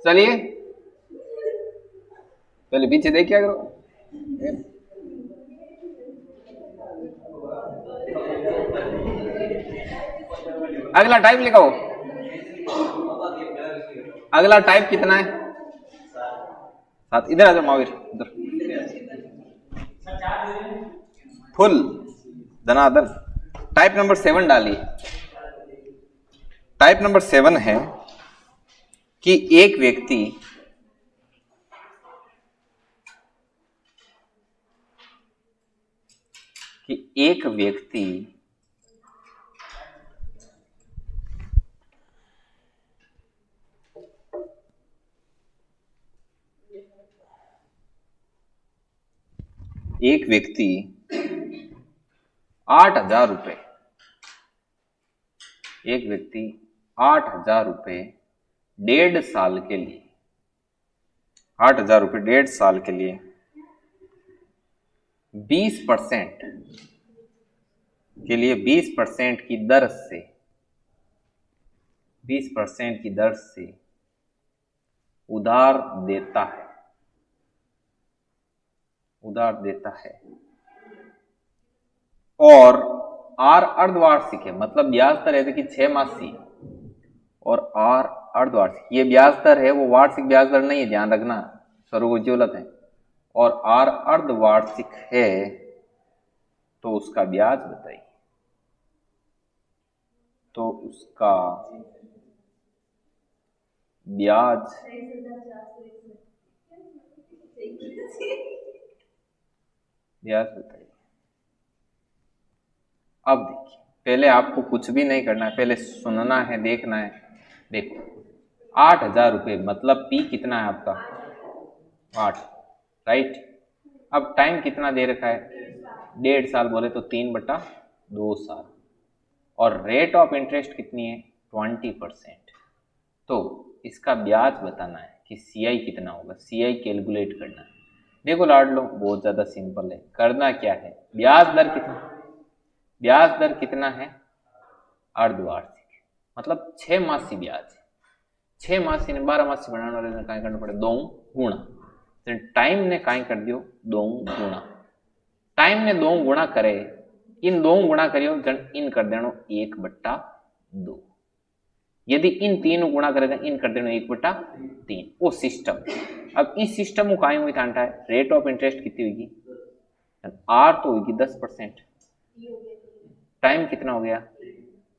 चलिए पहले पीछे देख क्या करो। अगला टाइप लिखाओ। अगला टाइप कितना है? 7। इधर आ जाओ महावीर, इधर फुल धनाधन। टाइप नंबर 7 डालिए। टाइप नंबर 7 है कि एक व्यक्ति एक व्यक्ति एक व्यक्ति 8,000 रुपए, एक व्यक्ति 8,000 रुपए 1.5 साल के लिए, 8,000 रुपए 1.5 साल के लिए 20% के लिए 20% की दर से 20% की दर से उधार देता है, उधार देता है और आर अर्धवार्षिक है, मतलब ब्याज दर है कि 6 मासी और आर अर्धवार्षिक। ये ब्याज दर है वो वार्षिक ब्याज दर नहीं है, ध्यान रखना, सर्वोज्ज्वलत है। और आर अर्धवार्षिक है तो उसका ब्याज बताइए। तो उसका ब्याज बताइए। अब देखिए, पहले आपको कुछ भी नहीं करना है, पहले सुनना है, देखना है। देखो 8,000 रुपये मतलब पी कितना है आपका 8, राइट। अब टाइम कितना दे रखा है 1.5 साल, बोले तो 3/2 साल। और रेट ऑफ इंटरेस्ट कितनी है 20%। तो इसका ब्याज बताना है कि सीआई कितना होगा, सीआई कैलकुलेट करना है। देखो लाडलो बहुत ज्यादा सिंपल है, करना क्या है, ब्याज दर कितना, ब्याज दर कितना है अर्धवार्षिक, मतलब 6 मासी ब्याज, 6 मासी ने 12 मासी बनाने वाले ने काय करना पड़े 2 गुणा, तो टाइम ने काय कर दियो 2 गुणा, टाइम ने 2 गुणा करे, इन 2 गुणा करियो इन कर देनो 1/2। यदि इन 3 गुणा करेगा इन कर देनो 1/3। वो सिस्टम, अब इस सिस्टम को काय हुई थांटा है, रेट ऑफ इंटरेस्ट कितनी होगी, आर तो होगी 10%, टाइम कितना हो गया।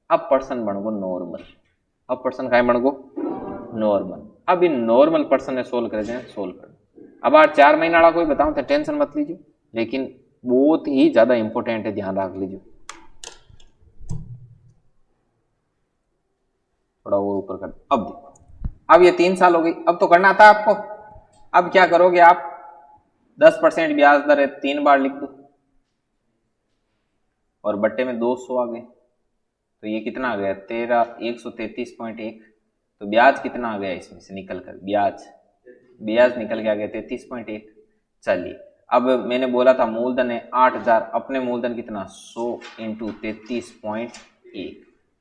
अब पर्सन बन गो नॉर्मल, अब पर्सन काय बन गो नॉर्मल। अब इन नॉर्मल पर्सन ने सोल्व कर दें, सोल्व कर। अब आज 4 महीना वाला कोई बताऊं तो टेंशन मत लीजिए, लेकिन बहुत ही ज्यादा इंपॉर्टेंट है, ध्यान रख लीजिए। थोड़ा और ऊपर कर। अब देखो, अब ये 3 साल हो गई, अब तो करना था आपको। अब क्या करोगे आप, 10% ब्याज दर है, 3 बार लिख दो और बट्टे में 200 आ गए, तो ये कितना आ गया 133.1। तो ब्याज कितना आ गया इसमें से निकल कर, ब्याज निकल के आ गया 33.1। चलिए, अब मैंने बोला था मूलधन है 8,000, अपने मूलधन कितना 100 इंटू 33.1,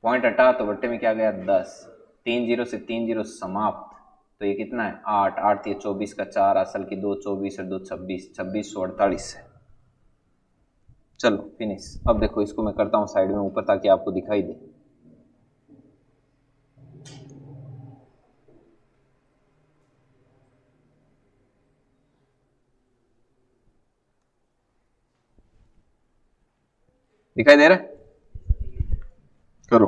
पॉइंट हटा तो बट्टे में क्या गया 10, 3 जीरो से 3 जीरो समाप्त, तो ये कितना है 8, 8 24 का 4, असल की 2 24 और 2 26, 2648 है। चलो फिनिश। अब देखो इसको मैं करता हूँ साइड में ऊपर ताकि आपको दिखाई दे। दिखाई दे रहा है, करो।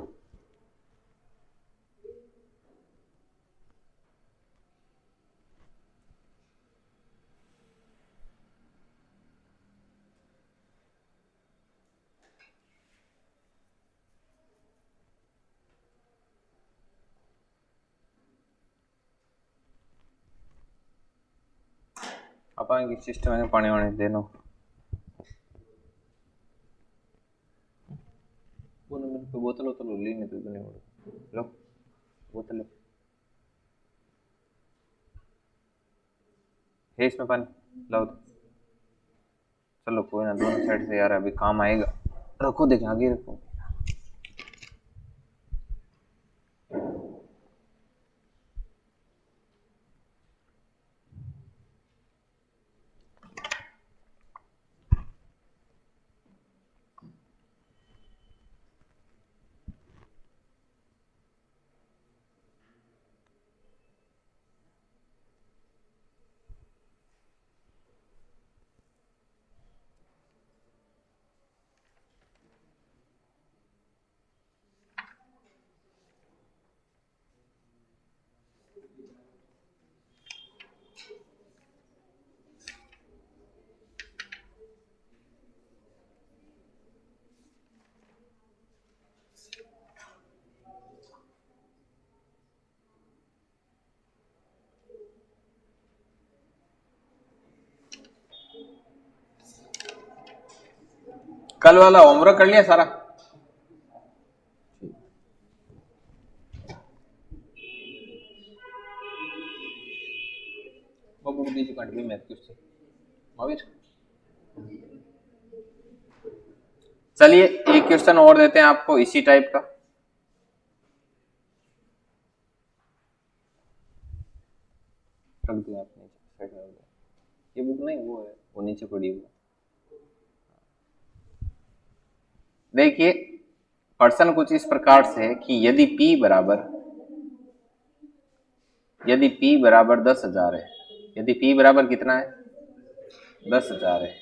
अपन सिस्टम में पानी वाने देनो बोतल बोतल ली नहीं तो नहीं लो बोतल है इसमें पानी लाओ। चलो कोई ना, दोनों साइड से यार अभी काम आएगा, रखो देखें आगे रखो। कल वाला होमवर्क कर लिया सारा? वो बुक दीजिए कंटिन्यू मैथ की उससे महावीर। चलिए एक क्वेश्चन और देते हैं आपको इसी टाइप का। रख दिया आपने साइड में, ये बुक नहीं, वो है वो नीचे पड़ी हुई। देखिए प्रश्न कुछ इस प्रकार से है कि यदि P बराबर 10,000 है, यदि P बराबर कितना है 10,000 है,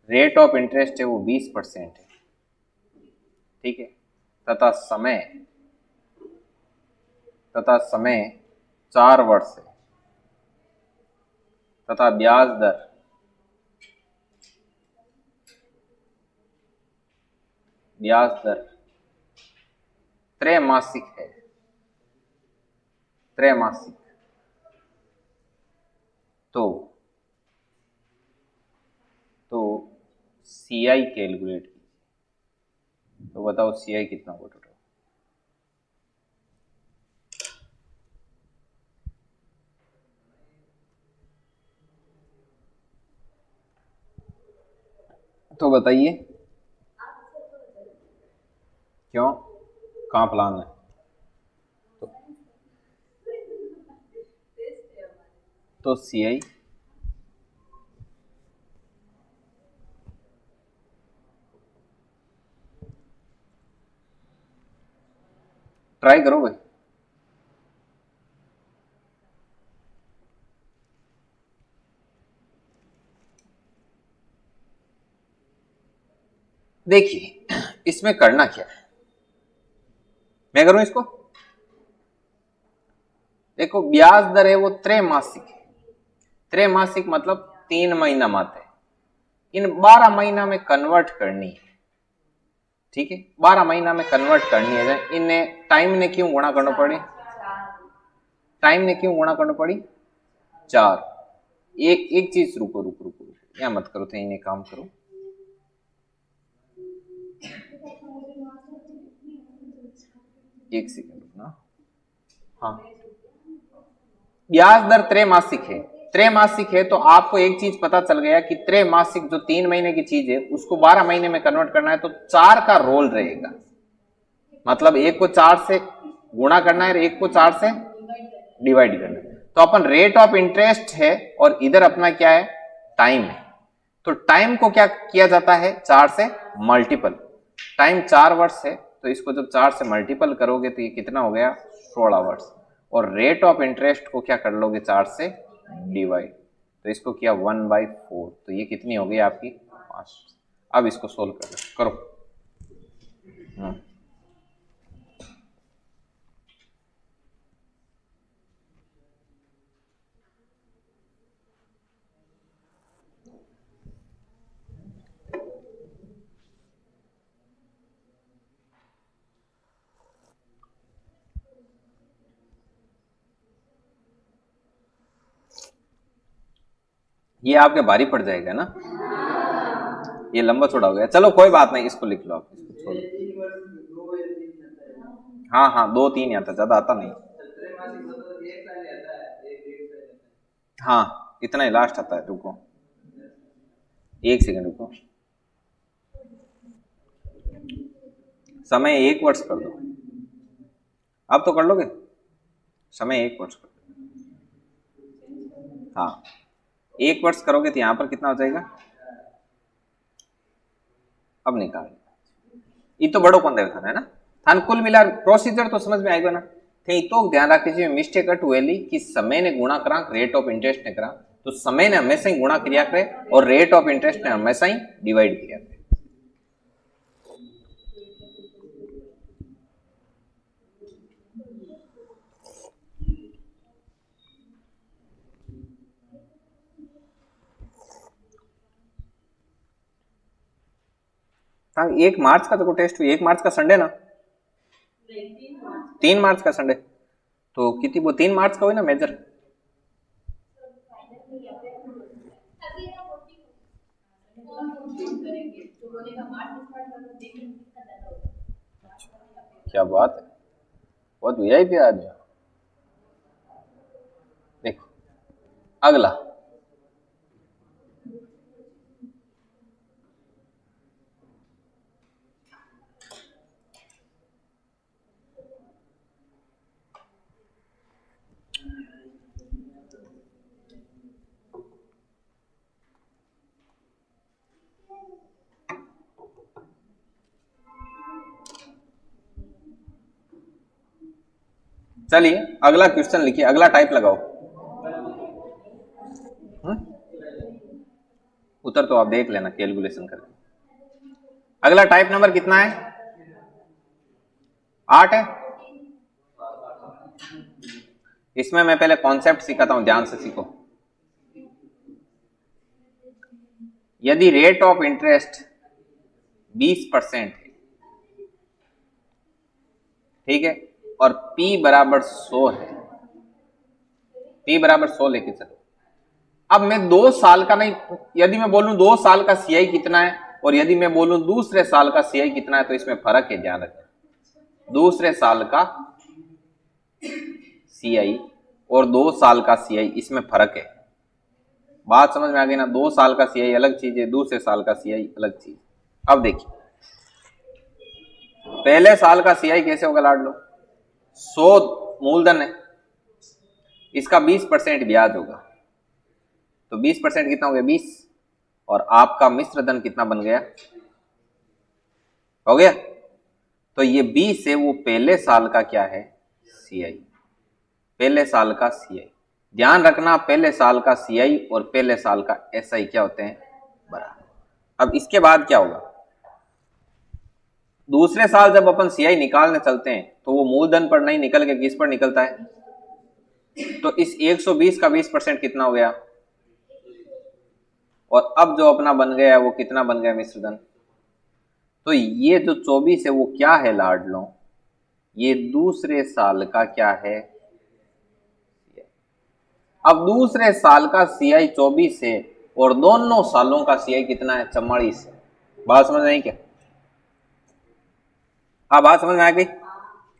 रेट ऑफ इंटरेस्ट है वो 20% है, ठीक है, तथा समय 4 वर्ष है, तथा ब्याज दर त्रैमासिक है, तो CI कैलकुलेट कीजिए। तो बताओ CI कितना होगा टोटल? तो बताइए क्यों, कहाँ प्लान है? तो CI ट्राई करो भाई। देखिए इसमें करना क्या है, मैं करूं इसको। देखो ब्याज दर है वो त्रैमासिक है, त्रैमासिक मतलब 3 महीना माते, इन 12 महीना में कन्वर्ट करनी है, ठीक है, 12 महीना में कन्वर्ट करनी है। इन्हें टाइम ने क्यों गुणा करना पड़ी, चार। एक चीज रुको, या मत करो थे, इन्हें काम करो। एक सेकंड रुकना। हाँ ब्याज दर त्रैमासिक है तो आपको एक चीज पता चल गया कि त्रैमासिक जो 3 महीने की चीज है उसको 12 महीने में कन्वर्ट करना है, तो 4 का रोल रहेगा, मतलब एक को 4 से गुणा करना है और एक को 4 से डिवाइड करना है। तो अपन रेट ऑफ इंटरेस्ट है और इधर अपना क्या है, टाइम है, तो टाइम को क्या किया जाता है, 4 से मल्टीपल। टाइम 4 वर्ष है तो इसको जब 4 से मल्टीपल करोगे तो ये कितना हो गया, 16 वर्ष। और रेट ऑफ इंटरेस्ट को क्या कर लोगे, 4 से डिवाइड, तो इसको किया 1/4, तो ये कितनी हो गई आपकी 5। अब इसको सोल्व करो। ये आपके भारी पड़ जाएगा ना, ये लंबा थोड़ा हो गया, चलो कोई बात नहीं, इसको लिख लो आप, इसको छोड़ो। हाँ 2-3 आता, ज्यादा आता नहीं। हाँ इतना ही लास्ट आता है, रुको एक सेकंड रुको, समय 1 वर्ष कर दो, अब तो कर लोगे, समय 1 वर्ष कर दो। हाँ 1 वर्ष करोगे तो यहां पर कितना हो जाएगा, अब निकाल, ये तो बड़ो कौन देता है ना, थान कुल मिला प्रोसीजर तो समझ में आएगा ना। थे तो ध्यान रखिए मिस्टेक अट हुएली कि समय ने गुणा करा रेट ऑफ इंटरेस्ट ने करा, तो समय ने हमेशा ही गुणा किया करे और रेट ऑफ इंटरेस्ट ने हमेशा ही डिवाइड किया करे। हाँ 1 मार्च का तो टेस्ट हुई, 1 मार्च का संडे ना, 3 मार्च का संडे, तो कितनी वो 3 मार्च का हुई ना मेजर। क्या बात है, बहुत वीआईपी आदमी। देखो अगला, चलिए अगला क्वेश्चन लिखिए, अगला टाइप लगाओ। उत्तर तो आप देख लेना कैलकुलेशन करके। अगला टाइप नंबर कितना है? 8 है। इसमें मैं पहले कॉन्सेप्ट सिखाता हूं, ध्यान से सीखो। यदि रेट ऑफ इंटरेस्ट 20% है, ठीक है, और P बराबर 100 है, P बराबर 100 लेके चलो। अब मैं 2 साल का नहीं, यदि मैं बोलूं 2 साल का CI कितना है और यदि मैं बोलूं दूसरे साल का CI कितना है, तो इसमें फर्क है, ध्यान रखना। दूसरे साल का CI और 2 साल का CI, इसमें फर्क है। बात समझ में आ गई ना? 2 साल का CI अलग चीज है, दूसरे साल का CI अलग चीज। अब देखिए, पहले साल का CI कैसे होगा लाडलो? 100 मूलधन है, इसका 20% ब्याज होगा, तो 20% कितना हो गया? 20। और आपका मिश्र धन कितना बन गया? हो गया। तो ये 20 है, वो पहले साल का क्या है? CI, पहले साल का CI। ध्यान रखना, पहले साल का CI और पहले साल का SI क्या होते हैं? बराबर। अब इसके बाद क्या होगा? दूसरे साल जब अपन CI निकालने चलते हैं तो वो मूलधन पर नहीं निकल के किस पर निकलता है? तो इस 120 का 20% कितना हो गया? और अब जो अपना बन गया वो कितना बन गया? मिश्रधन। तो ये जो 24 है वो क्या है लाडलो? ये दूसरे साल का क्या है? अब दूसरे साल का CI 24 है और दोनों सालों का CI कितना है? 44। बात समझ नहीं क्या? हाँ, बात समझ में आ गई।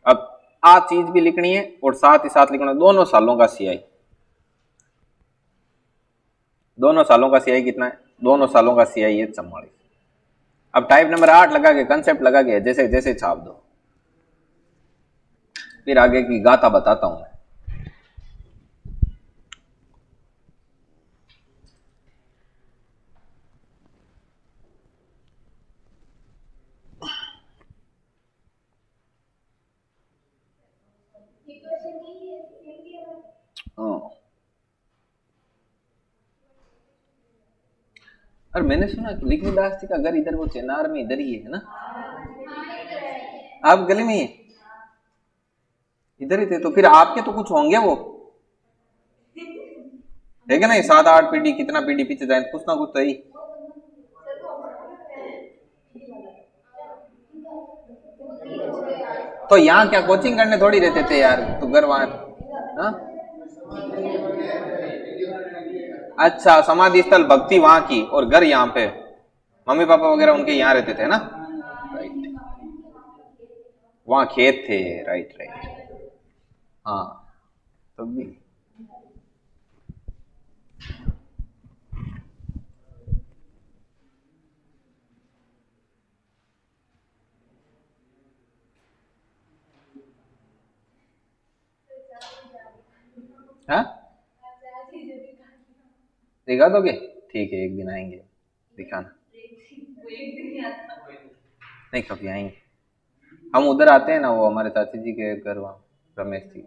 अब आ चीज भी लिखनी है और साथ ही साथ लिखना है दोनों सालों का CI। दोनों सालों का CI कितना है? दोनों सालों का CI है 44। अब टाइप नंबर 8 लगा के, कंसेप्ट लगा के जैसे जैसे छाप दो, फिर आगे की गाथा बताता हूं। और मैंने सुना कि लिखविदास जी का घर इधर वो चेनार में इधर ही है ना? आप गली में ही इधर ही थे, तो फिर आपके तो कुछ होंगे वो, है क्या नहीं? 7-8 पीढ़ी, कितना पीढ़ी पीछे जाए कुछ ना कुछ तो ही। तो यहाँ क्या कोचिंग करने थोड़ी रहते थे यार, तो घर वहां। हाँ, अच्छा, समाधि स्थल भक्ति वहां की और घर यहाँ पे, मम्मी पापा वगैरह उनके यहाँ रहते थे ना? राइट, वहां खेत थे। राइट राइट, हाँ, तब भी। हाँ, दिखा दोगे? ठीक है, एक दिन आएंगे दिखाना। नहीं, कभी आएंगे हम, उधर आते हैं ना, वो हमारे चाची जी के घर, वहाँ रमेश जी।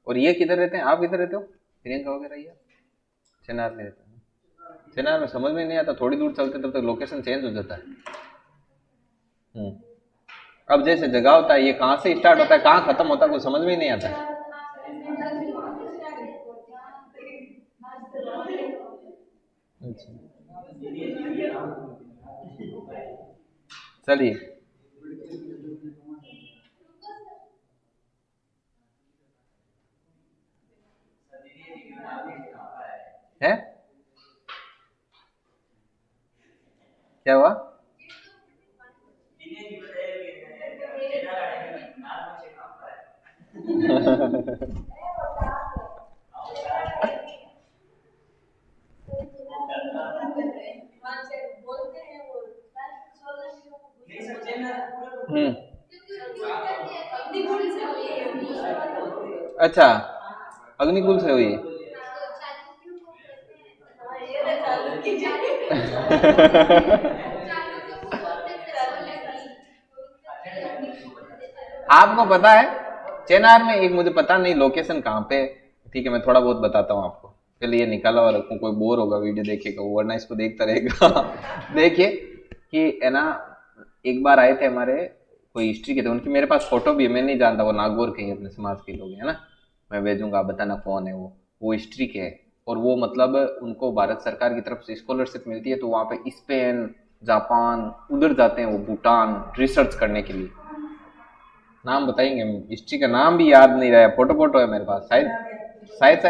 और ये किधर रहते हैं? आप किधर रहते हो? प्रियंका वगैरह ये चेनार में रहते हैं। चेनार में समझ में नहीं आता, थोड़ी दूर चलते तब तक लोकेशन चेंज हो जाता है। अब जैसे जगह होता है, ये कहाँ से स्टार्ट होता है कहाँ खत्म होता है कुछ समझ में ही नहीं आता है। अच्छा, चलिए। है? क्या हुआ? हम्म। अच्छा, अग्निकुल से हुई है। आपको पता है चेनार में एक, मुझे पता नहीं लोकेशन कहाँ पे, ठीक है मैं थोड़ा बहुत बताता हूँ आपको। पहले ये निकाला और रखूँ, कोई बोर होगा वीडियो देखेगा वो, वरना इसको देखता रहेगा। देखिए कि है ना, एक बार आए थे हमारे कोई हिस्ट्री के थे, उनकी मेरे पास फोटो भी है, मैं नहीं जानता वो नागौर के ही अपने समाज के लोग है ना, मैं भेजूंगा, आप बताना कौन है वो हिस्ट्री के है। और वो मतलब उनको भारत सरकार की तरफ से स्कॉलरशिप मिलती है, तो वहाँ पे स्पेन, जापान उधर जाते हैं वो, भूटान रिसर्च करने के लिए। नाम बताएंगे, हिस्ट्री का नाम भी याद नहीं रहा, फोटो फोटो है मेरे पास, शायद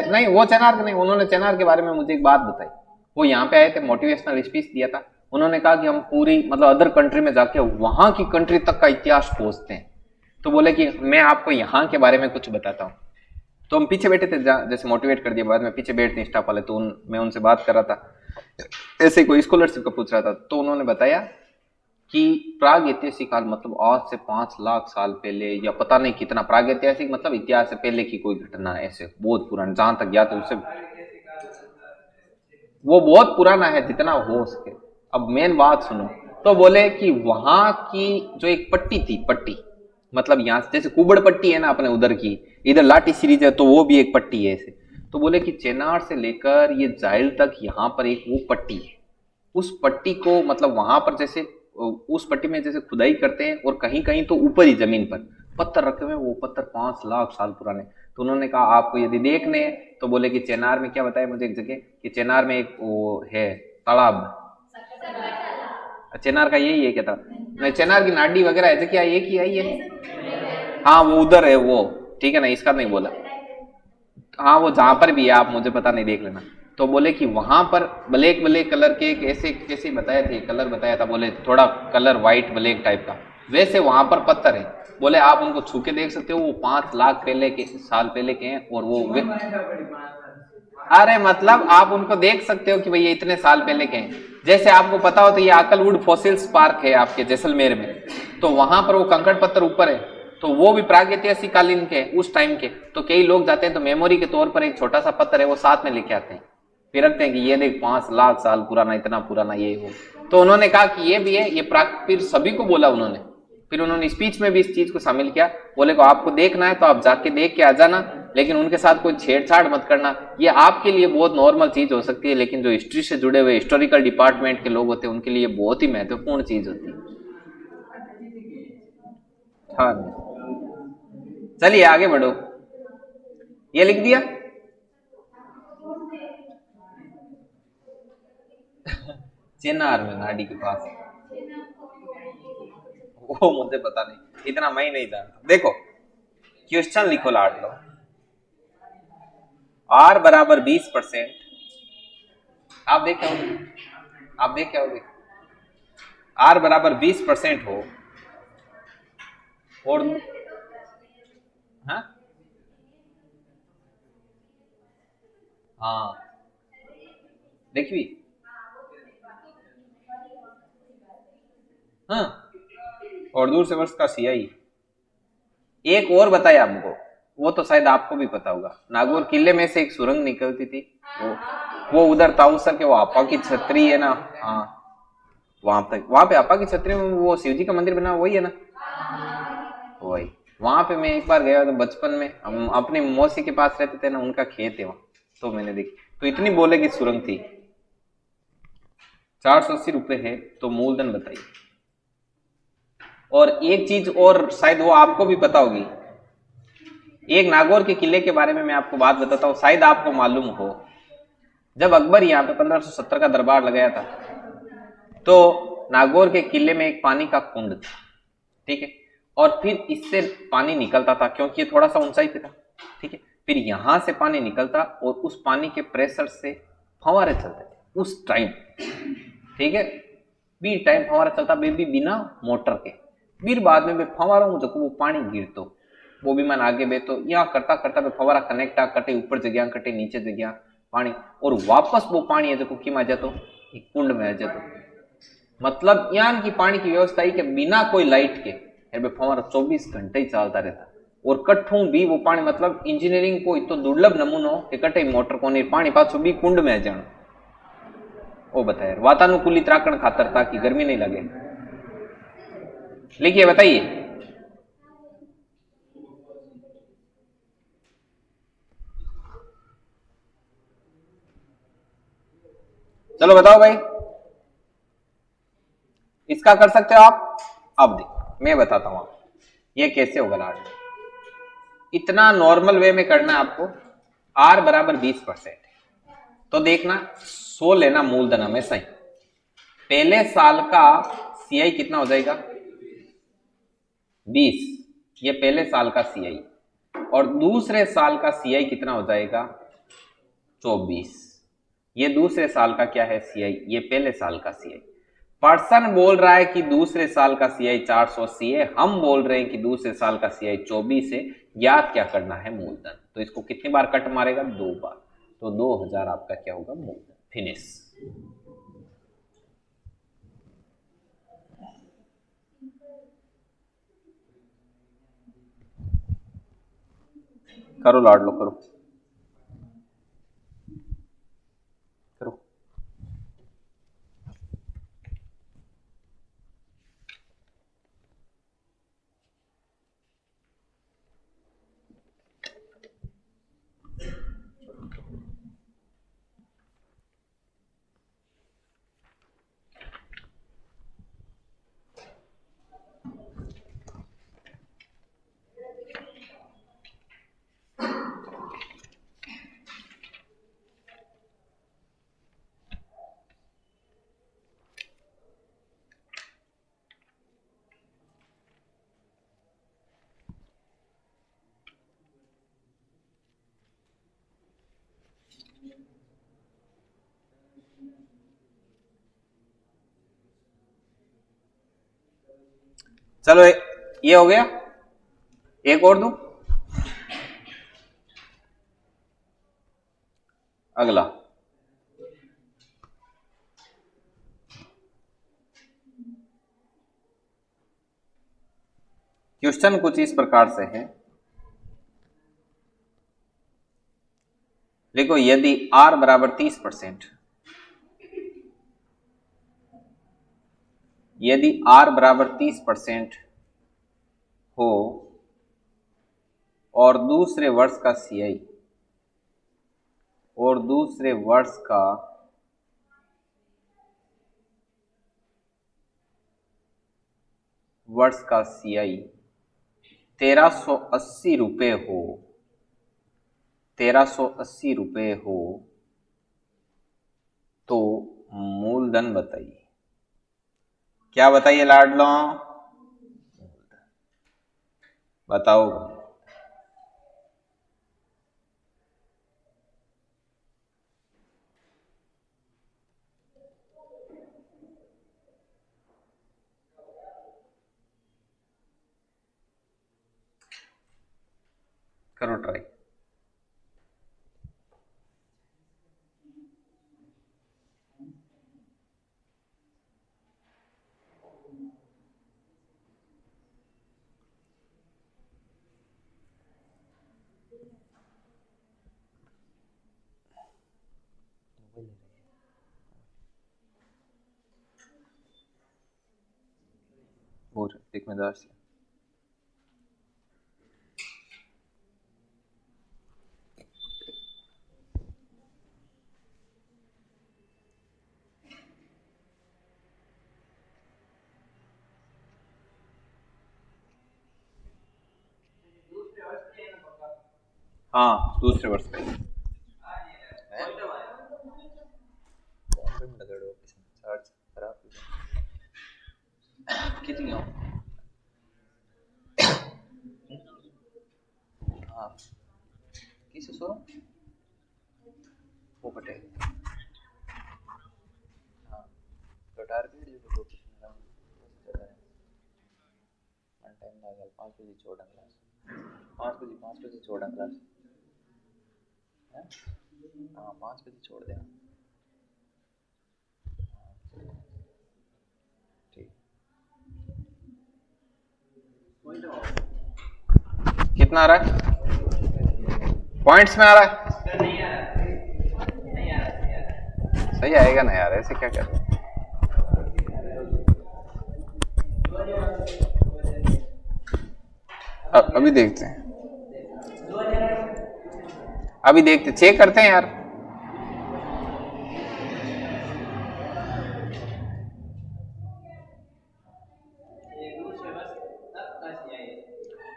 नहीं वो चेनार के नहीं, उन्होंने चेनार के बारे में मुझे एक बात बताई। वो यहाँ पे आए थे, मोटिवेशनल स्पीच दिया था, उन्होंने कहा कि हम पूरी मतलब अदर कंट्री में जाके वहां की कंट्री तक का इतिहास पहुंचते हैं। तो बोले कि मैं आपको यहाँ के बारे में कुछ बताता हूँ। तो हम पीछे बैठे थे, जैसे मोटिवेट कर दिया, बाद में पीछे बैठते स्टाफ वाले, तो मैं उनसे बात कर रहा था, ऐसे कोई स्कॉलरशिप का पूछ रहा था, तो उन्होंने बताया कि प्राग ऐतिहासिक काल मतलब आज से 5 लाख साल पहले या पता नहीं कितना, प्राग ऐतिहासिक मतलब इतिहास से पहले की कोई घटना, ऐसे बहुत पुराना, जहां तक ज्ञात है उससे वो बहुत पुराना है जितना हो सके। अब मेन बात सुनो, तो बोले कि वहां की जो एक पट्टी थी, पट्टी मतलब यहाँ से जैसे कुबड़ पट्टी है ना अपने उधर की, इधर लाठी सीरीज है तो वो भी एक पट्टी है ऐसे। तो बोले कि चेनार से लेकर ये जाइल तक यहाँ पर एक वो पट्टी है, उस पट्टी को मतलब वहां पर जैसे उस पट्टी में जैसे खुदाई करते हैं, और कहीं कहीं तो ऊपर ही जमीन पर पत्थर रखे हुए, वो पत्थर 5 लाख साल पुराने। तो उन्होंने कहा आपको यदि देखने हैं, तो बोले कि चेनार में क्या बताया मुझे एक जगह कि चेनार में एक वो है तालाब, चेनार का यही है क्या था, नहीं चेनार की नाडी वगैरह है क्या, एक ही आई है, हाँ वो उधर है वो, ठीक है ना, इसका नहीं बोला, हाँ वो जहां पर भी है आप मुझे पता नहीं, देख लेना। तो बोले कि वहां पर ब्लैक ब्लैक कलर के एक ऐसे कैसे बताया थे, कलर बताया था, बोले थोड़ा कलर व्हाइट ब्लैक टाइप का, वैसे वहां पर पत्थर है। बोले आप उनको छू के देख सकते हो, वो 5 लाख पहले के साल पहले के हैं, और वो अरे मतलब आप उनको देख सकते हो कि भैया इतने साल पहले के हैं। जैसे आपको पता हो तो ये आकलवुड फॉसिल्स पार्क है आपके जैसलमेर में, तो वहां पर वो कंकड़ पत्थर ऊपर है, तो वो भी प्रागैतिहासिक कालीन के उस टाइम के। तो कई लोग जाते हैं तो मेमोरी के तौर पर एक छोटा सा पत्थर है वो साथ में लेके आते हैं, फिर रखते हैं कि ये देख 5 लाख साल पुराना, इतना पुराना ये हो। तो उन्होंने कहा कि ये भी है, ये फिर सभी को बोला उन्होंने, फिर उन्होंने स्पीच में भी इस चीज को शामिल किया। बोले को आपको देखना है तो आप जाके देख के आ जाना, लेकिन उनके साथ कोई छेड़छाड़ मत करना, ये आपके लिए बहुत नॉर्मल चीज हो सकती है, लेकिन जो हिस्ट्री से जुड़े हुए हिस्टोरिकल डिपार्टमेंट के लोग होते हैं उनके लिए बहुत ही महत्वपूर्ण चीज होती है। हाँ चलिए आगे बढ़ो, ये लिख दिया। चेनार में नाडी के पास, वो मुझे पता नहीं, इतना मैं ही नहीं जानता। देखो क्वेश्चन लिखो लाड लो, R बराबर 20%, आप देख आओगे, आप देख आओगे, R बराबर 20% हो, और हाँ हाँ देखिए, हाँ और दूर से वर्ष का सियाही। एक और बताया हमको, वो तो शायद आपको भी पता होगा, नागौर किले में से एक सुरंग निकलती थी, वो उधर ताऊसर के वो आपा की छतरी है ना, हाँ वहां तक, वहां पे आपा की छतरी में वो शिव जी का मंदिर बना वही है ना, वही। वहां पे मैं एक बार गया था बचपन में, हम अपनी मौसी के पास रहते थे ना, उनका खेत है वहां, तो मैंने देखी, तो इतनी बोले की सुरंग थी। 480 रुपए है, तो मूलधन बताइए। और एक चीज और शायद वो आपको भी पता होगी, एक नागौर के किले के बारे में मैं आपको बात बताता हूँ, शायद आपको मालूम हो। जब अकबर यहाँ पे 1570 का दरबार लगाया था, तो नागौर के किले में एक पानी का कुंड था, ठीक है, और फिर इससे पानी निकलता था क्योंकि ये थोड़ा सा ऊंचाई पे था, ठीक है, फिर यहां से पानी निकलता और उस पानी के प्रेशर से फवारे चलते थे उस टाइम, ठीक है, बी टाइम फवारा चलता बेबी बिना मोटर के। फिर बाद में फवारों में वो पानी गिरतो, वो भी मन आगे बेतो, यहाँ करता करता फवारा कनेक्ट आ कटे, ऊपर जगह कटे, नीचे जगह पानी, और वापस वो पानी है जो किमा जातो, एक कुंड में आ जातो। मतलब यहाँ की पानी की व्यवस्था है कि बिना कोई लाइट के फवारा 24 घंटे ही चलता रहता, और कट्ठों भी वो पानी, मतलब इंजीनियरिंग को इतो दुर्लभ नमूनो कि कटे मोटर को नहीं, पानी पाछो भी कुंड में आ जानो। वो बताए वातानुकूलित राखण खातर, ताकि गर्मी नहीं लगे। लिखिए, बताइए। चलो बताओ भाई, इसका कर सकते हो आप? अब देखो मैं बताता हूं आपको ये कैसे होगा। लाड इतना नॉर्मल वे में करना है आपको। आर बराबर 20%, तो देखना 100 लेना मूलधन हमेशा ही। पहले साल का सीआई कितना हो जाएगा? 20, ये पहले साल का सीआई, और दूसरे साल का सीआई कितना हो जाएगा? 24। ये दूसरे साल का क्या है? सीआई। ये पहले साल का सीआई। पर्सन बोल रहा है कि दूसरे साल का सीआई 480 है, हम बोल रहे हैं कि दूसरे साल का सीआई 24 है। याद क्या करना है? मूलधन। तो इसको कितनी बार कट मारेगा? 2 बार। तो 2000 आपका क्या होगा? मूलधन। फिनिश। करो लाड लो, करो करो। चलो ये हो गया। एक और दूं? अगला क्वेश्चन कुछ इस प्रकार से है। देखो, यदि R बराबर 30%, यदि R बराबर 30% हो और दूसरे वर्ष का सीआई, और दूसरे वर्ष का सीआई 1380 रुपए हो, 1380 रुपए हो, तो मूलधन बताइए। क्या बताइए लाडलो? बताओ। करो ट्राई। और एक में 10 हाँ, दूसरे वर्ष का ही। कितनी हो? हाँ, किसे सो वो कटे बेकार वीडियो को कुछ ना वन टाइम लागल 5 बजे छोड़ा क्लास 5 बजे छोड़ा क्लास हाँ 5 बजे छोड़ देना ठीक कितना आ रहा है पॉइंट्स में आ रहा है सही आएगा ना यार ऐसे क्या कर रहे अभी देखते हैं चेक करते हैं यार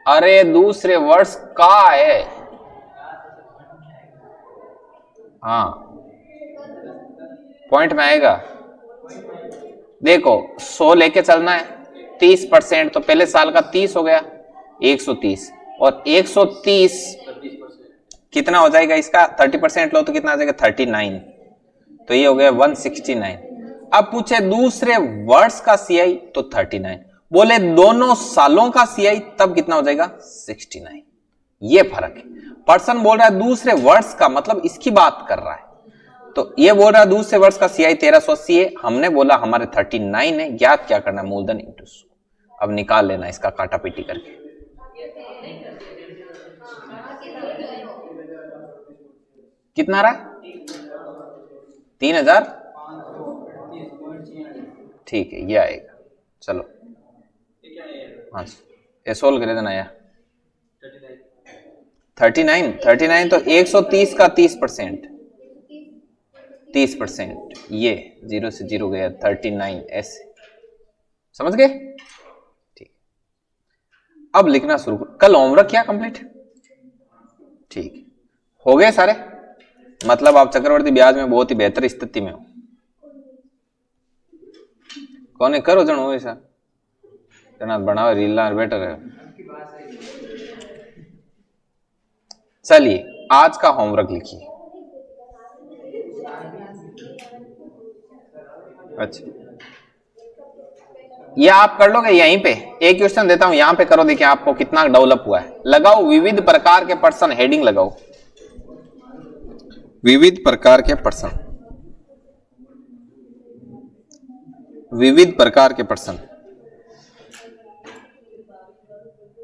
अरे दूसरे वर्ष का है हाँ पॉइंट में आएगा देखो 100 लेके चलना है 30% तो पहले साल का 30 हो गया 130 और 130 कितना हो जाएगा इसका 30% लो तो कितना आ जाएगा 39 तो ये हो गया 169 अब पूछे दूसरे वर्ष का सीआई तो 39 बोले दोनों सालों का सीआई तब कितना हो जाएगा 69 ये फर्क है पर्सन बोल रहा है दूसरे वर्ष का मतलब इसकी बात कर रहा है तो ये बोल रहा है दूसरे वर्ष का सीआई 1380 है हमने बोला हमारे 39 है ज्ञात क्या करना है मूलधन इंटू 100 अब निकाल लेना इसका काटा पीटी करके कितना रहा 3000 ठीक है ये आएगा चलो हाँ ये सोल्व कर देना यार 39 तो 130 का 30% ये 0 से 0 गया 39 ऐसे समझ गए ठीक अब लिखना शुरू कल होमवर्क किया कंप्लीट ठीक हो गए सारे मतलब आप चक्रवर्ती ब्याज में बहुत ही बेहतर स्थिति में हो कौन करो जनो ऐसा जना बनाओ रीला बेटर है चलिए आज का होमवर्क लिखिए अच्छा ये आप कर लोगे यहीं पे एक क्वेश्चन देता हूं यहां पे करो देखिए आपको कितना डेवलप हुआ है लगाओ विविध प्रकार के पर्सन हेडिंग लगाओ विविध प्रकार के पर्सन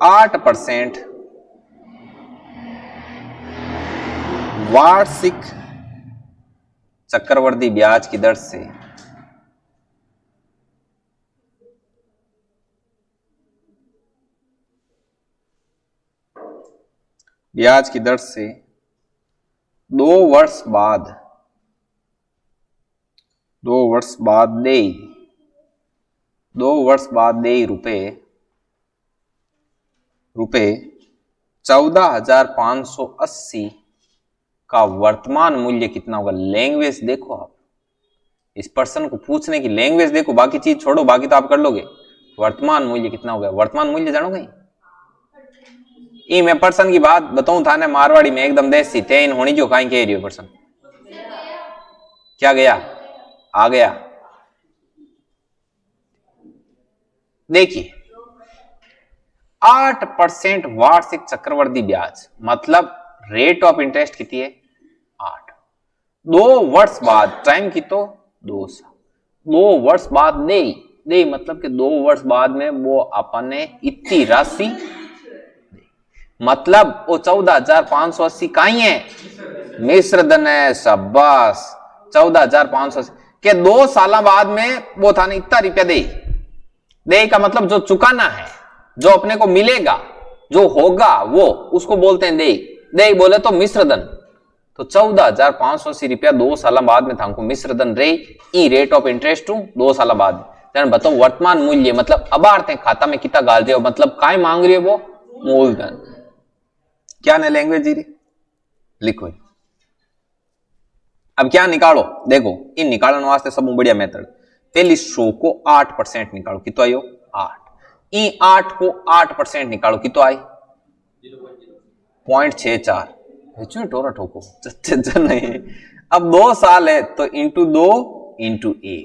8% वार्षिक चक्रवर्ती ब्याज की दर से ब्याज की दर से 2 वर्ष बाद दे रुपए 14,580 का वर्तमान मूल्य कितना होगा लैंग्वेज देखो आप इस पर्सन को पूछने की लैंग्वेज देखो बाकी चीज छोड़ो बाकी तो आप कर लोगे वर्तमान मूल्य कितना होगा वर्तमान मूल्य जानोगे मैं पर्सन की बात बताऊं था ना मारवाड़ी में एकदम देसी तेन होनी जो कहीं कह रही हो पर्सन क्या गया आ गया देखिए 8% वार्षिक चक्रवर्ती ब्याज मतलब रेट ऑफ इंटरेस्ट कितनी है 8 2 वर्ष बाद टाइम की तो 2 साल 2 वर्ष बाद दे मतलब कि 2 वर्ष बाद में वो अपन ने इतनी राशि मतलब वो 14,580 कहीं है मिश्र धन है शाबाश 14,580 के 2 साल बाद में वो था ना इतना रुपया दे का मतलब जो चुकाना है जो अपने को मिलेगा जो होगा वो उसको बोलते हैं दे बोले तो मिश्र धन तो 14,580 रुपया 2 साल बाद में था मिश्र धन रे ई रेट ऑफ इंटरेस्ट 2 साल बाद बताओ वर्तमान मूल्य मतलब अब आते खाता में कितना गाल रहे हो मतलब काय मांग रही है वो मूलधन क्या ने लैंग्वेज जी लिखो अब क्या निकालो देखो इन निकालने वास्ते सब बढ़िया मेथड पहली 100 को 8% निकालो कितो आयो 8 ई 8 को 8% निकालो कितो आई 0.64 टोरा ठोको नहीं अब 2 साल है तो इंटू 2 इंटू 1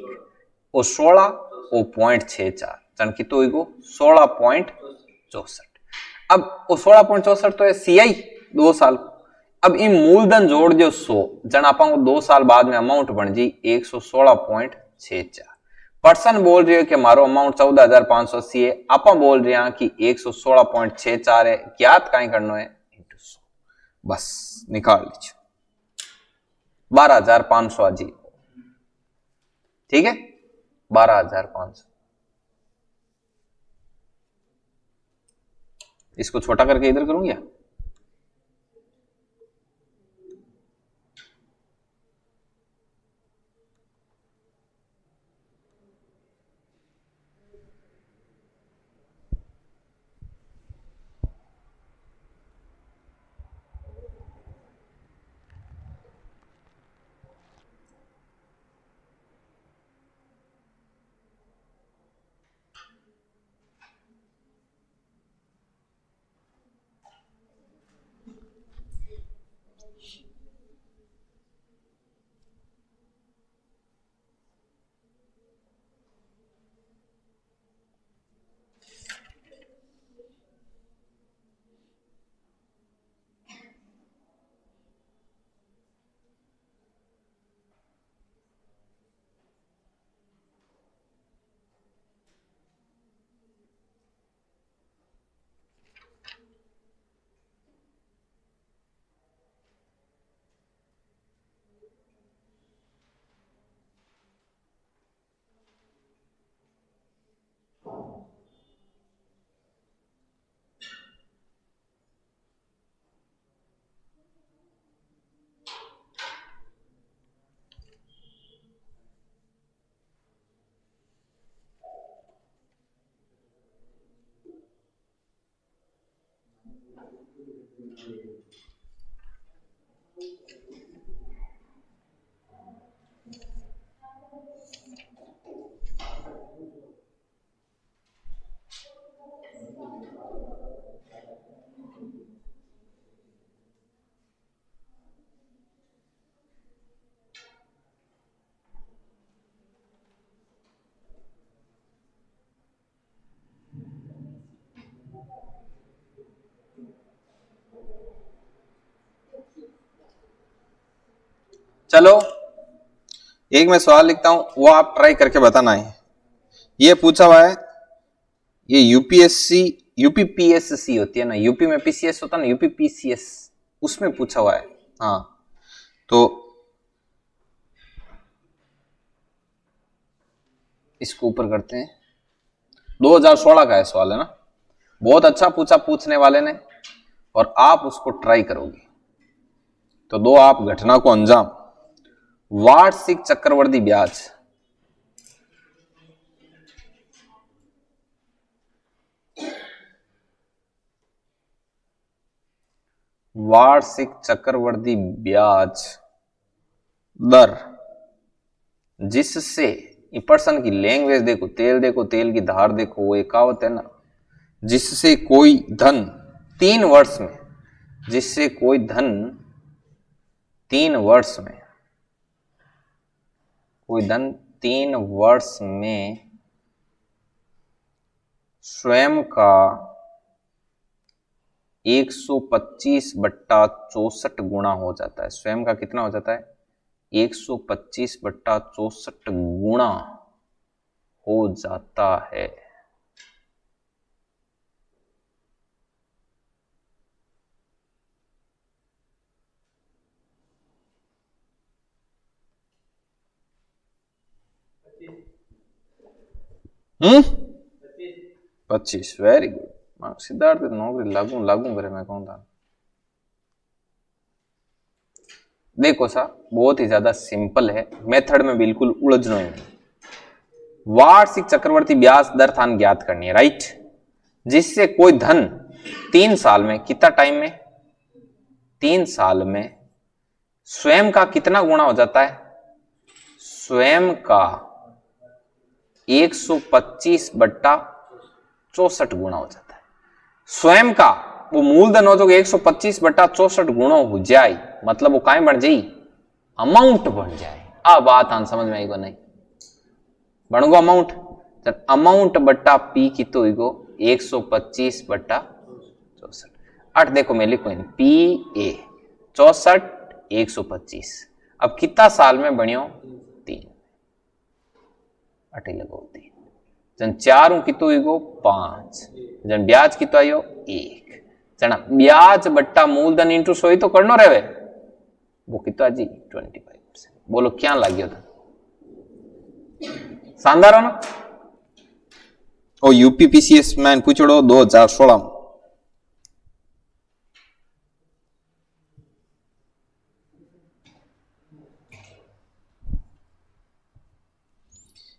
वो 16 वो 0.64 जन की तो 16.64। अब वो 16.64 तो है सीआई 2 साल। अब इन मूलधन जोड़ जो 100 जन आप 2 साल बाद में अमाउंट बन जी 116.64। पर्सन बोल रही है कि हमारो अमाउंट 14,580 है, आप बोल रहे हैं कि 116.64 है, ज्ञात कहीं करना है इंटू 100, बस निकाल लीजिए 12,500 आ जी। ठीक है 12,500। इसको छोटा करके इधर करूंगी। चलो एक मैं सवाल लिखता हूं, वो आप ट्राई करके बताना है। ये पूछा हुआ है, ये यूपीएससी यूपीपीएससी होती है ना, यूपी में पीसीएस होता है ना, यूपीपीसीएस, उसमें पूछा हुआ है। हाँ तो इसको ऊपर करते हैं। 2016 का है सवाल है ना, बहुत अच्छा पूछा पूछने वाले ने, और आप उसको ट्राई करोगे तो दो आप घटना को अंजाम। वार्षिक चक्रवृद्धि ब्याज, वार्षिक चक्रवृद्धि ब्याज दर जिससे, पर्सन की लैंग्वेज देखो, तेल की धार देखो, वो एक कहावत है ना, जिससे कोई धन 3 वर्ष में, जिससे कोई धन 3 वर्ष में, कोई धन 3 वर्ष में स्वयं का 125/64 गुणा हो जाता है। स्वयं का कितना हो जाता है? 125/64 गुणा हो जाता है। हम्म 25, वेरी गुड। सिद्धार्थ नौकरी लागू लागू करे मैं कौन था। देखो सा बहुत ही ज्यादा सिंपल है, मेथड में बिल्कुल उलझना ही नहीं। वार्षिक चक्रवर्ती ब्याज दर थान ज्ञात करनी है, राइट, जिससे कोई धन 3 साल में, कितना टाइम में? 3 साल में स्वयं का कितना गुणा हो जाता है? स्वयं का 125/64 गुणा हो जाता है। स्वयं का वो मूलधन हो जो 125/64 गुणा हो जाए, मतलब वो काय बन जाए? अमाउंट बन जाए। अब बात आन समझ में आई को नहीं? बन गो अमाउंट, अमाउंट बट्टा पी की तो गो 125 बट्टा 64। 8 देखो मैं लिखो पी ए 64 125। अब कितना साल में बनियो 3, अटे लगो 3 जन 4 कितो गो 5 जन ब्याज कितो आयो 1 जना ब्याज बट्टा मूलधन इंटू 100 तो करनो रहे वो कितो जी 25%। बोलो क्या लाग्यो था, शानदार हो ना। और यूपीपीसीएस में पूछो 2016 में।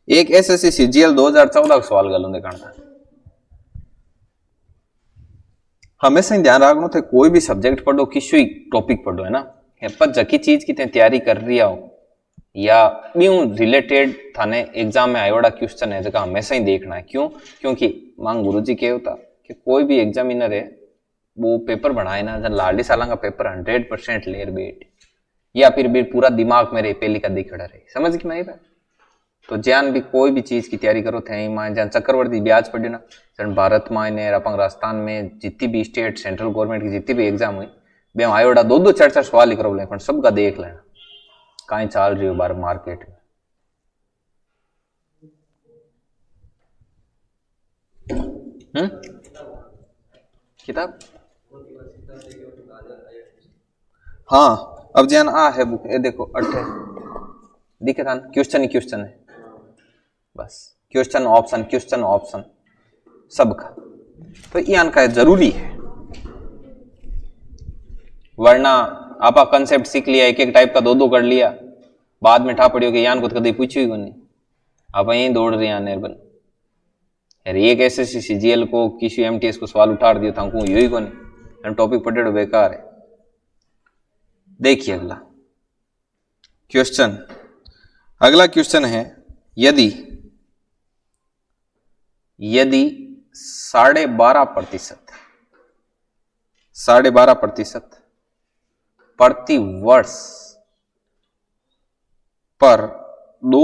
एक एसएससी सीजीएल 2014 का सवाल गलो देखा था। हमेशा ही ध्यान रखना थे कोई भी सब्जेक्ट पढ़ो किसी टॉपिक पढ़ो है ना, पर जकी चीज की तैयारी कर रही हो या ब्यू रिलेटेड थाने एग्जाम में आयोड़ा क्वेश्चन है जगह हमेशा ही देखना है। क्यों? क्योंकि मांग गुरुजी के होता कि कोई भी एग्जामिनर है वो पेपर बनाए ना जब लाडी साल का पेपर 100% लेर बैठ या फिर भी पूरा दिमाग मेरे पहली का दिखड़ा रहे, समझ की नहीं बात। तो ज्यान भी कोई भी चीज की तैयारी करो थे मां जन चक्रवर्ती ब्याज पड़े ना जन भारत में अपन राजस्थान में जितनी भी स्टेट सेंट्रल गवर्नमेंट की जितनी भी एग्जाम हुई बे आयोड़ा 2-2 4-4 सवाल लिख रहे पर सबका देख लेना कहीं चाल रही हो बार मार्केट में। किताब हाँ अब ज्ञान आ है बुक ये देखो 8 दिखे था क्वेश्चन ही क्वेश्चन है बस क्वेश्चन ऑप्शन सबका तो यान का जरूरी है वरना आपा कंसेप्ट सीख लिया एक एक टाइप का 2-2 कर लिया बाद में ठा पड़ी कि यान को कभी पूछी ही नहीं आप यहीं दौड़ रहे हैं निर्बन यार एक एसएससी सीजीएल को किसी एमटीएस को सवाल उठा दिया था हमको यही को नहीं टॉपिक पढ़े बेकार है। देखिए अगला क्वेश्चन है यदि 12.5% प्रति वर्ष पर 2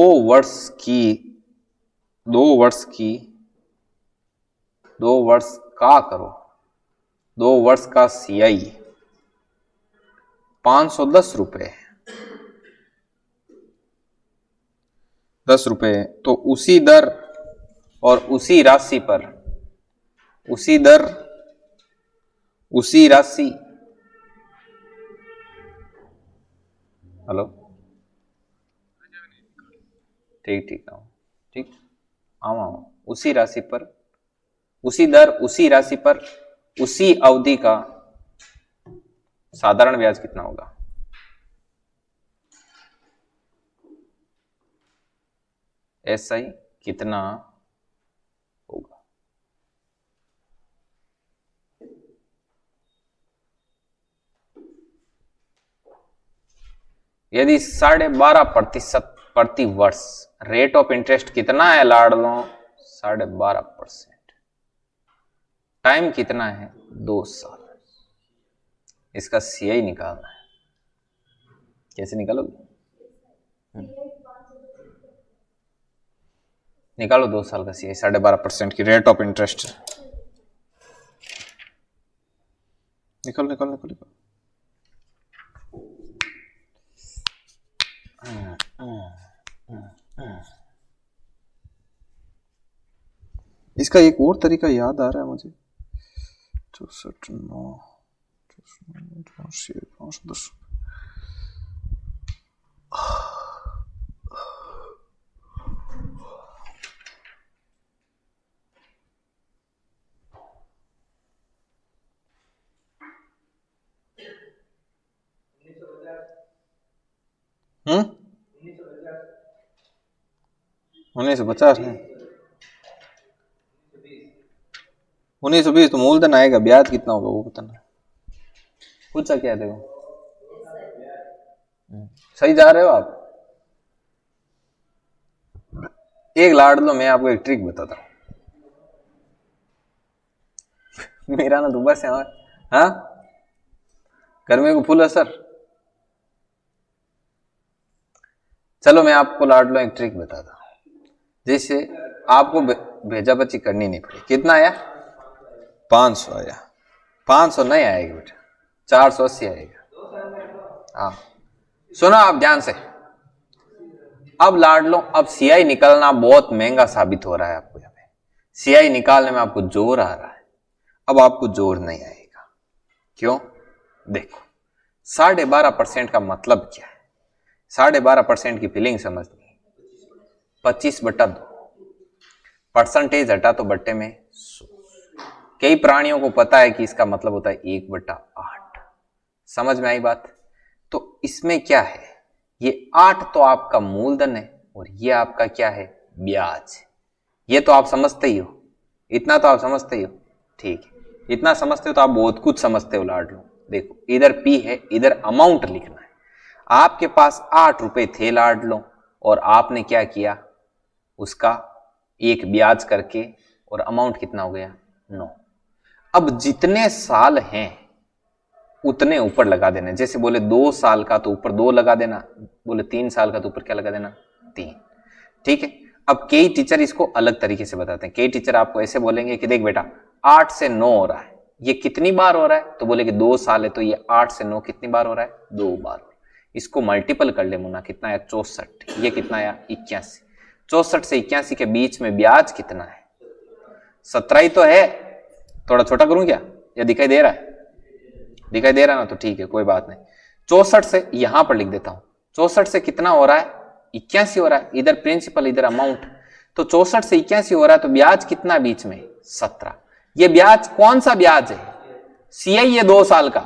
वर्ष का सीआई 510 रुपए 10 रुपए तो उसी दर और उसी राशि हेलो ठीक आओ उसी राशि पर उसी दर उसी राशि पर उसी अवधि का साधारण ब्याज कितना होगा? एसआई कितना होगा? यदि 12.5% प्रति वर्ष रेट ऑफ इंटरेस्ट कितना है लाड लो 12.5%। टाइम कितना है 2 साल। इसका सीआई निकालना है। कैसे निकालोगे? निकालो 2 साल का सीआई 12.5% की रेट ऑफ इंटरेस्ट। निकालो इसका एक और तरीका याद आ रहा है मुझे 64 510 1950 है 1920 तो मूलधन आएगा ब्याज कितना होगा वो बताना। पूछा क्या देखो सही जा रहे हो आप। एक लाड़ लो मैं आपको एक ट्रिक बताता हूं मेरा ना दुबा से हाँ गर्मी को फुल असर। चलो मैं आपको लाड लो एक ट्रिक बताता हूं। जैसे आपको भेजा बच्ची करनी नहीं पड़ी, कितना आया 500 आया, 500 नहीं आएगा बेटा, 480 आएगा। हाँ सुनो आप ध्यान से, अब लाडलो, अब सीआई निकालना बहुत महंगा साबित हो रहा है आपको, यहाँ पे सीआई निकालने में आपको जोर आ रहा है, अब आपको जोर नहीं आएगा। क्यों? देखो 12.5% का मतलब क्या है, 12.5% की फीलिंग समझनी, 25/2 परसेंटेज हटा तो बट्टे में 100। कई प्राणियों को पता है कि इसका मतलब होता है 1/8। समझ में आई बात? तो इसमें क्या है, ये 8 तो आपका मूलधन है और ये आपका क्या है, ब्याज। ये तो आप समझते ही हो, इतना तो आप समझते ही हो, ठीक है, इतना समझते हो तो आप बहुत कुछ समझते हो लाडलो। देखो इधर पी है, इधर अमाउंट लिखना है। आपके पास 8 रुपए थे लाडलो, और आपने क्या किया, उसका एक ब्याज करके, और अमाउंट कितना हो गया 9। अब जितने साल हैं उतने ऊपर लगा देना, जैसे बोले 2 साल का तो ऊपर 2 लगा देना, बोले 3 साल का तो ऊपर क्या लगा देना 3। ठीक है, अब कई टीचर इसको अलग तरीके से बताते हैं। कई टीचर आपको ऐसे बोलेंगे कि देख बेटा 8 से 9 हो रहा है, ये कितनी बार हो रहा है, तो बोले कि 2 साल है, तो ये 8 से 9 कितनी बार हो रहा है, 2 बार। इसको मल्टीपल कर ले मुन्ना, कितना आया 64, ये कितना आया 81। 64 से 81 के बीच में ब्याज कितना है, 17 ही तो है। थोड़ा छोटा करूं क्या, या दिखाई दे रहा है? दिखाई दे रहा ना, तो ठीक है कोई बात नहीं। 64 से यहां पर लिख देता हूं, 64 से कितना हो रहा है 81 हो रहा है, इधर प्रिंसिपल इधर अमाउंट, तो 64 से 81 हो रहा है, तो ब्याज कितना बीच में 17। ये ब्याज कौन सा ब्याज है, सीआई है 2 साल का,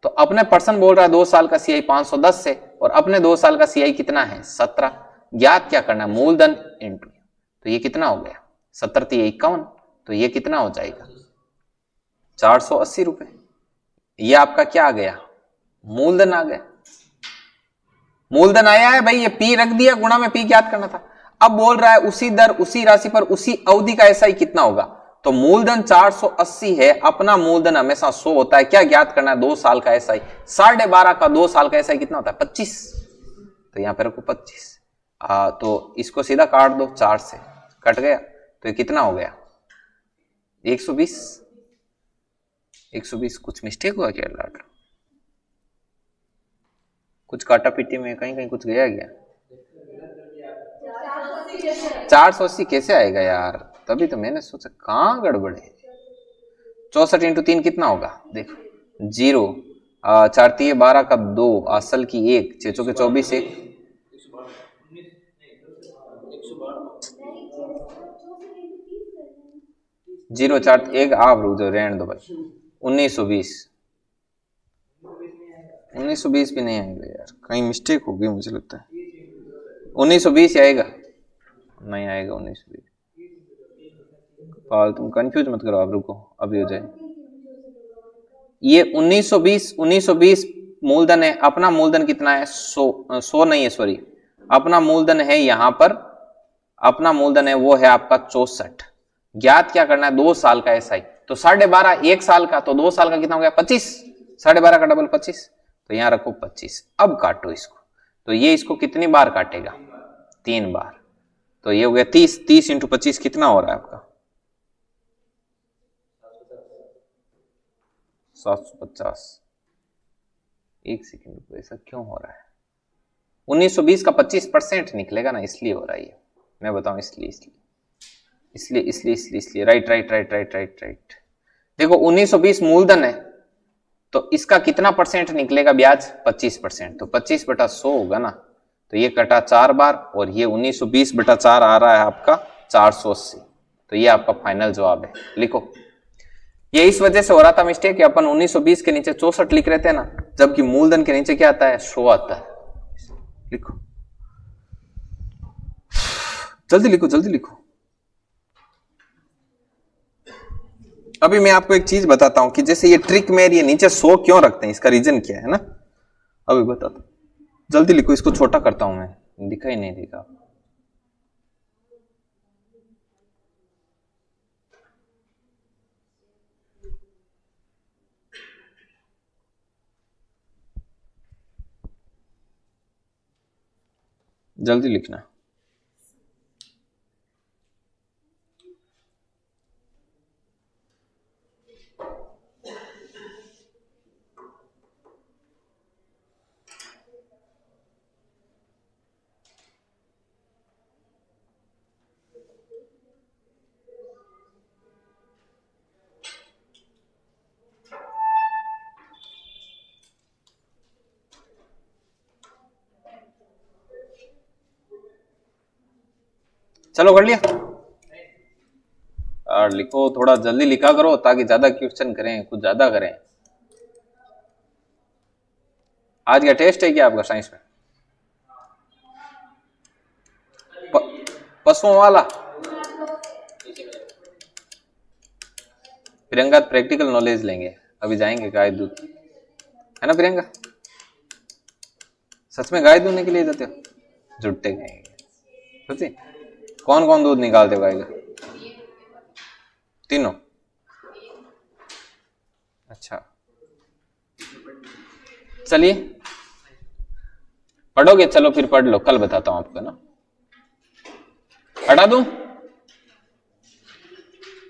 तो अपने पर्सन बोल रहा है 2 साल का सीआई 510 से, और अपने 2 साल का सीआई कितना है 17। ज्ञात क्या करना है, मूलधन इंटू, तो ये कितना हो गया 17 51, तो ये कितना हो जाएगा 480 रुपए। ये आपका क्या आ गया, मूलधन आ गया। मूलधन आया है भाई, ये पी रख दिया, गुणा में पी ज्ञात करना था। अब बोल रहा है उसी दर उसी राशि पर उसी अवधि का ऐसा ही कितना होगा, तो मूलधन 480 है, अपना मूलधन हमेशा 100 होता है, क्या ज्ञात करना है 2 साल का ऐसा ही, 12.5 का 2 साल का ऐसा ही कितना होता है 25, तो यहां पर रखो 25। तो इसको सीधा काट दो, 4 से कट गया, तो ये कितना हो गया 120। 120 कुछ मिस्टेक हुआ क्या लाड, कुछ काटा पीटी में कहीं कहीं कुछ गया क्या? 480 कैसे आएगा यार, तभी तो मैंने सोचा कहां गड़बड़ है। 64 इंटू 3 कितना होगा, देखो 0, 4 3 12 का 2, असल की 1, 6 चौके 24, 1 0 4 1 आप रुक जाओ, रहने दो भाई, 1920। 1920 भी नहीं आएगा यार, कहीं मिस्टेक हो गई मुझे लगता है। 1920 आएगा, नहीं आएगा 1920। तुम कंफ्यूज मत करो, आप रुको अभी हो जाए। ये 1920 मूलधन है, अपना मूलधन कितना है 100 नहीं है, सॉरी, अपना मूलधन है यहां पर, अपना मूलधन है वो है आपका 64। ज्ञात क्या करना है 2 साल का ऐसा ही, तो 12.5 1 साल का, तो 2 साल का कितना हो गया 25, 12.5 का डबल 25, तो यहां रखो 25। अब काटो इसको, तो ये इसको कितनी बार काटेगा 3 बार, तो ये हो गया 30। 30 इंटू 25 कितना हो रहा है आपका 750। एक सेकेंड, ऐसा क्यों हो रहा है, 1920 का 25% निकलेगा ना, इसलिए हो रहा है ये, मैं बताऊं इसलिए इसलिए इसलिए इसलिए इसलिए इसलिए right right right right right right. देखो 1920 मूलधन है, तो इसका कितना परसेंट निकलेगा ब्याज 25%, तो 25/100 होगा ना, तो ये कटा 4 बार, और ये 1920/4 आ रहा है आपका 480, तो ये आपका फाइनल जवाब है। लिखो, ये इस वजह से हो रहा था मिस्टेक कि अपन 1920 के नीचे 64 लिख रहे थे ना, जबकि मूलधन के नीचे क्या आता है 100 आता है। लिखो जल्दी लिखो जल्दी लिखो। अभी मैं आपको एक चीज बताता हूं कि जैसे ये ट्रिक में ये नीचे 100 क्यों रखते हैं, इसका रीजन क्या है ना, अभी बताता हूं। जल्दी लिखो, इसको छोटा करता हूं मैं, दिखाई नहीं देगा। जल्दी लिखना। चलो कर लिया। और लिखो, थोड़ा जल्दी लिखा करो ताकि ज्यादा क्वेश्चन करें, कुछ ज्यादा करें। आज का टेस्ट है क्या आपका साइंस में? पशुओं वाला। प्रियंका प्रैक्टिकल नॉलेज लेंगे, अभी जाएंगे गाय दूध, है ना प्रियंका? सच में गाय दूधने के लिए जाते हो? जुटते गए सच्ची? कौन कौन दूध निकालते हो गाय का? तीनों? अच्छा, चलिए पढ़ोगे? चलो फिर पढ़ लो, कल बताता हूं आपको ना। हटा दूं?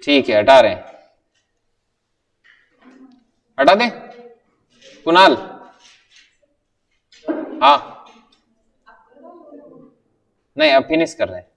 ठीक है, हटा रहे हैं। हटा दें? कुणाल? हाँ, नहीं अब फिनिश कर रहे हैं।